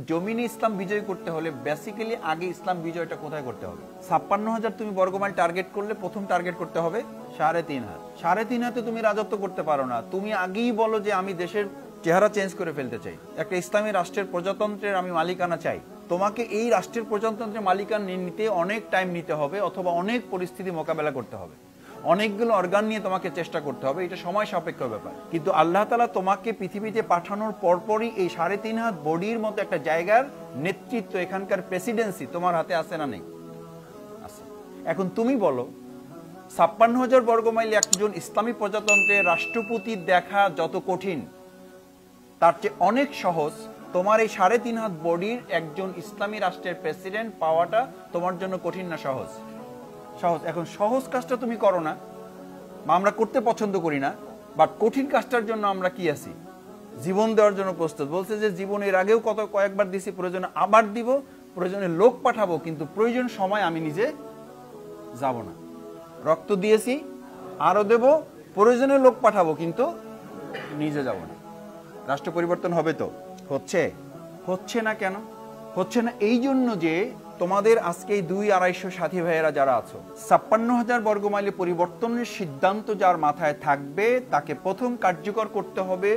জমিনে ইসলাম বিজয় করতে হলে বেসিক্যালি আগে ইসলাম বিজয়টা কোথায় করতে হবে? ৫৬,০০০ তুমি বর্গমাইল টার্গেট করলে প্রথম টার্গেট করতে হবে ৩.৫ হাত। ৩.৫ হাতে তুমি রাজত্ব করতে পারো না। তুমি আগেই বলো যে আমি দেশের চেহারা চেঞ্জ করে ফেলতে চাই, একটা ইসলামী রাষ্ট্রের প্রজাতন্ত্রের আমি মালিকানা চাই। তোমাকে এই রাষ্ট্রের প্রজাতন্ত্রের মালিকানা নিতে অনেক টাইম নিতে হবে, অথবা অনেক পরিস্থিতি মোকাবেলা করতে হবে, অনেকগুলো অর্গান নিয়ে তোমাকে চেষ্টা করতে হবে। এটা সময় সাপেক্ষ ব্যাপার। কিন্তু আল্লাহ তাআলা তোমাকে পৃথিবীতে পাঠানোর পরপরই এই ৩.৫ হাত বডির মতো একটা জায়গার নেতৃত্ব, এখানকার প্রেসিডেন্সি তোমার হাতে আছে না নেই? আছে। এখন তুমি বলো ৫৬,০০০ বর্গমাইলে একজন ইসলামী প্রজাতন্ত্রের রাষ্ট্রপতি দেখা যত কঠিন, তার চেয়ে অনেক সহজ তোমার এই ৩.৫ হাত বডির একজন ইসলামী রাষ্ট্রের প্রেসিডেন্ট পাওয়াটা তোমার জন্য কঠিন না সহজ? সহজ। এখন সহজ কাজটা তুমি করো না, আমরা করতে পছন্দ করি না, বাট কঠিন কাজটার জন্য আমরা কি আছি? জীবন দেওয়ার জন্য প্রস্তুত। বলছে যে জীবন এর আগেও কয়েকবার দিছি, প্রয়োজনে আবার দিব, প্রয়োজনে লোক পাঠাবো, কিন্তু প্রয়োজন সময় আমি নিজে যাব না। রক্ত দিয়েছি, আরো দেব, প্রয়োজনে লোক পাঠাবো, কিন্তু নিজে যাব না। রাষ্ট্র পরিবর্তন হবে তো? হচ্ছে না। কেন হচ্ছে না? এই জন্য যে তোমাদের আজকে ২-২৫০ সাথী ভাইয়েরা যারা আছো, ৫৬,০০০ বর্গমাইলে পরিবর্তনের সিদ্ধান্ত যার মাথায় থাকবে তাকে প্রথম কার্যকর করতে হবে।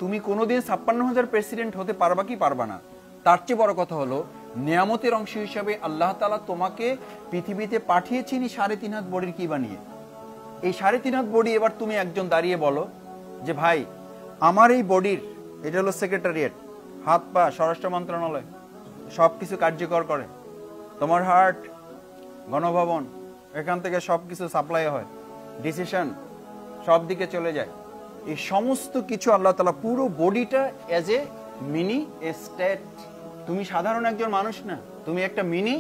তুমি কোনোদিন ৫৬,০০০ প্রেসিডেন্ট হতে পারবা কি পারবা না? তার চেয়ে বড় কথা হলো নিয়ামতের অংশ হিসাবে আল্লাহ তাআলা তোমাকে পৃথিবীতে পাঠিয়েছেন ৩.৫ হাত বডির কি বানিয়ে। এই ৩.৫ হাত বডি এবার তুমি একজন দাঁড়িয়ে বলো যে ভাই আমার এই বডির, এটা হলো সেক্রেটারিয়েট, হাত পা স্বরাষ্ট্র মন্ত্রণালয় সবকিছু কার্যকর করে, তোমার হার্ট গণভবন, এখান থেকে সবকিছু সাপ্লাই হয়, ডিসিশন সব দিকে চলে যায়। এই সমস্ত কিছু আল্লাহ তাআলা পুরো বডিটা এজ এ মিনি স্টেট। তুমি সাধারণ একজন মানুষ না, তুমি একটা মিনি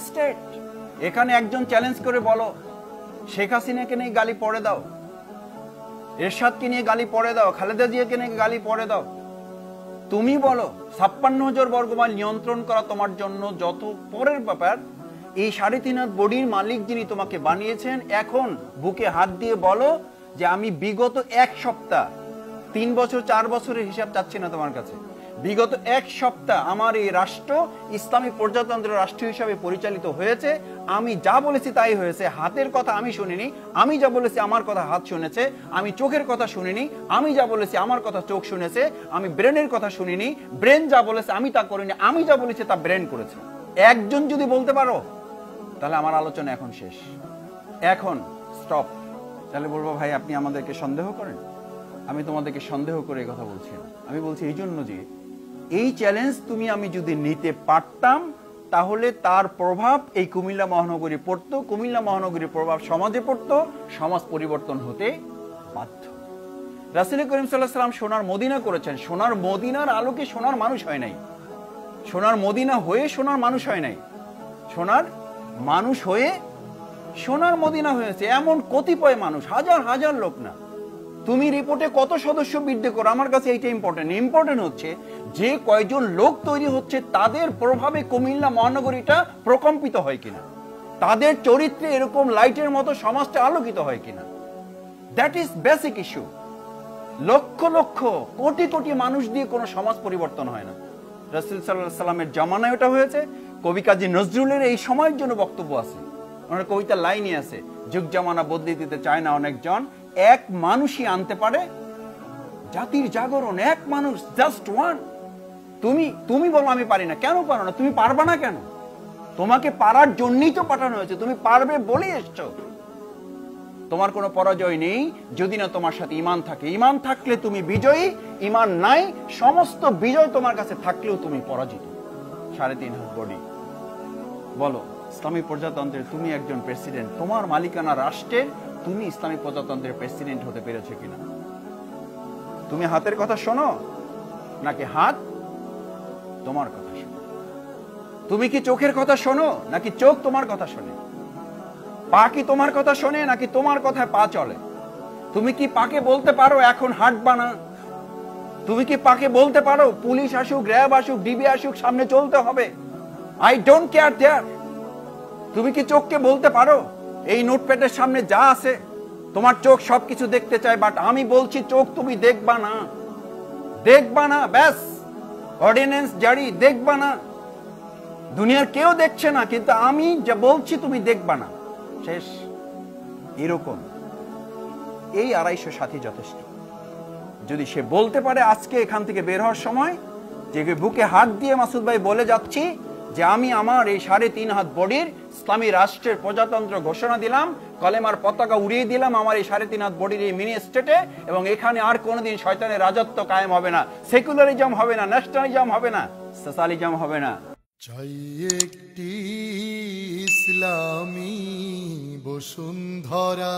স্টেট। এখানে একজন চ্যালেঞ্জ করে বলো শেখ হাসিনাকে নিয়ে গালি পড়ে দাও, এরশাদকে নিয়ে গালি পড়ে দাও, খালেদা জিয়াকে নিয়ে গালি পড়ে দাও। তুমি বলো ৫৬,০০০ বর্গমাইল নিয়ন্ত্রণ করা তোমার জন্য যত পরের ব্যাপার। এই ৩.৫ হাত বডির মালিক যিনি তোমাকে বানিয়েছেন, এখন বুকে হাত দিয়ে বলো যে আমি বিগত ১ সপ্তাহ, ৩ বছর ৪ বছরের হিসাব চাচ্ছি না তোমার কাছে, বিগত ১ সপ্তাহ আমার এই রাষ্ট্র ইসলামী প্রজাতন্ত্রের রাষ্ট্র হিসাবে পরিচালিত হয়েছে। আমি যা বলেছি তাই হয়েছে। হাতের কথা আমি শুনিনি, আমি যা বলেছি আমার কথা হাত শুনেছে। আমি চোখের কথা শুনিনি, আমি যা বলেছি আমার কথা চোখ শুনেছে। আমি ব্রেনের কথা শুনিনি, ব্রেন যা বলেছে আমি তা করিনি, আমি যা বলেছি তা ব্রেন করেছে। একজন যদি বলতে পারো তাহলে আমার আলোচনা এখন শেষ, এখন স্টপ। তাহলে বলবো ভাই আপনি আমাদেরকে সন্দেহ করেন। আমি তোমাদেরকে সন্দেহ করে এই কথা বলছি না। আমি বলছি এই জন্য যে এই চ্যালেঞ্জ তুমি আমি যদি নিতে পারতাম তাহলে তার প্রভাব এই কুমিল্লা মহানগরী পড়তো, কুমিল্লা মহানগরীর প্রভাব সমাজে পড়তো, সমাজ পরিবর্তন হতে বাধ্য। রাসূল করিম সাল্লাল্লাহু আলাইহি ওয়াসাল্লাম সোনার মদিনা করেছেন। সোনার মদিনার আলোকে সোনার মানুষ হয় নাই, সোনার মদিনা হয়ে সোনার মানুষ হয় নাই, সোনার মানুষ হয়ে সোনার মদিনা হয়েছে। এমন কতিপয় মানুষ, হাজার হাজার লোক না। তুমি রিপোর্টে কত সদস্য বৃদ্ধি করো, আমার কাছে এইটা ইম্পর্টেন্ট হচ্ছে যে কয়জন লোক তৈরি হচ্ছে তাদের প্রভাবে কুমিল্লা মহানগরীটা প্রকম্পিত হয় কিনা, তাদের চরিত্রে এরকম লাইটের মতো সমাজটা আলোকিত হয় কিনা। That is basic issue. Lakh lakh crore crore মানুষ দিয়ে কোনো সমাজ পরিবর্তন হয় না। রাসূল সাল্লাল্লাহু আলাইহি সাল্লামের জামানায় ওটা হয়েছে। কবি কাজী নজরুলের এই সময়ের জন্য বক্তব্য আছে, ওনার কবিতার লাইনই আছে, যুগ জামানা বদলে দিতে চায় না অনেকজন, এক মানুষই আনতে পারে জাতির জাগরণ। এক মানুষ, জাস্ট ওয়ান। তুমি বলো আমি পারি না। কেন পারো না? তুমি পারবা না কেন? তোমাকে পারার জন্যই তো পাঠানো হয়েছে, তুমি পারবে বলে এসছো। তোমার কোনো পরাজয় নেই যদি না তোমার সাথে ঈমান থাকে। ঈমান থাকলে তুমি বিজয়ী, ঈমান নাই সমস্ত বিজয় তোমার কাছে থাকলেও তুমি পরাজিত। ৩.৫ হাত বডি। বলো ইসলামী প্রজাতন্ত্রের তুমি একজন প্রেসিডেন্ট, তোমার মালিকানা রাষ্ট্রের তুমি ইসলামী প্রজাতন্ত্রের প্রেসিডেন্ট হতে পেরেছো কিনা? তুমি হাতের কথা শোনো নাকি হাত তোমার কথা শোনো? তুমি কি চোখের কথা শোনো নাকি চোখ তোমার কথা শোনে? পা কি তোমার কথা শোনে নাকি তোমার কথায় পা চলে? তুমি কি পাকে বলতে পারো এখন হাঁটবা না? তুমি কি পাকে বলতে পারো পুলিশ আসুক, র্যাব আসুক, ডিবি আসুক, সামনে চলতে হবে? আই ডোন্ট কেয়ার দেয়ার। তুমি কি চোখকে বলতে পারো এই নোটপ্যাডের সামনে যা আছে তোমার চোখ সবকিছু দেখতে চায়, বাট আমি বলছি চোখ তুমি দেখবা না, দেখবা না, ব্যাস। অর্ডিন্যান্স জারি, দেখবা না, দুনিয়ার কেউ দেখছে না, কিন্তু আমি যা বলছি তুমি দেখবা না, শেষ। এরকম এই 250 সাথী যথেষ্ট। যদি সে বলতে পারে আজকে এখান থেকে বের হওয়ার সময় যে বুকে হাত দিয়ে মাসুদ ভাই বলে যাচ্ছি যে আমি আমার এই 3.5 হাত বডির ইসলামী রাষ্ট্রের প্রজাতন্ত্র ঘোষণা দিলাম, কলেমার পতাকা উড়িয়ে দিলাম আমার এই 3.5 হাত বডির এই মিনি স্টেটে, এবং এখানে আর কোনোদিন শয়তানের রাজত্ব কায়েম হবে না, সেকুলারিজম হবে না, ন্যাশনালিজম হবে না, সোশ্যালিজম হবে না। চাই একটি ইসলামী বসুন্ধরা।